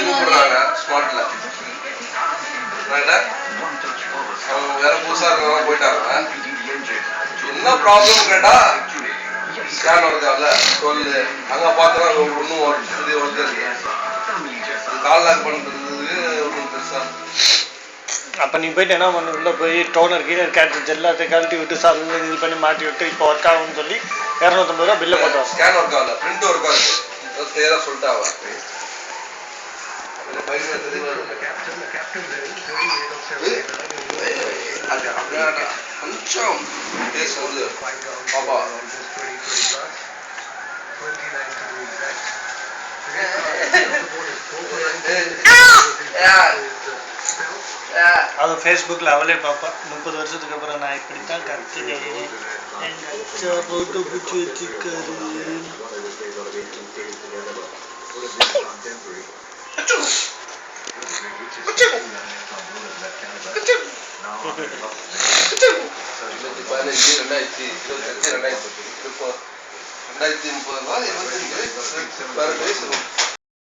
கூப்பிடுறாங்க ஸ்பாட்ல அவங்க வேற புதுசா இருக்கிறவங்க போயிட்டாங்க. என்ன ப்ராப்ளம் கேட்டா ஸ்கேன் வருதால சொல்லு அங்க பார்த்தா ஒன்றும் ஒர்க் இருக்கு. கால் லாக் பண்றதுக்கு ஒன்றும் பெருசா. அப்போ நீ போயிட்டு என்ன பண்ணு, உள்ள போய் டோனர் கீழர் கேட்ரிட்ஜ் எல்லாத்தையும் கழட்டி விட்டு சார் இது பண்ணி மாட்டி விட்டு இப்போ ஒர்க் ஆகும்னு சொல்லி 250 ரூபா பில்லை போட்டு ஸ்கேன் ஒர்க் ஆகல, பிரிண்ட் ஒர்க் ஆகுது. கிளியரா சொல்லிட்டாவா கொஞ்சம் சொல்லு பாப்பா. அது ஃபேஸ்புக்கில் அவளே பார்ப்பா. 30 வருஷத்துக்கு அப்புறம் நான் இப்படி தான் கற்றுனேன், எங்கள் அச்சா போட்டு பிடிச்சி வச்சுக்காரு. $2030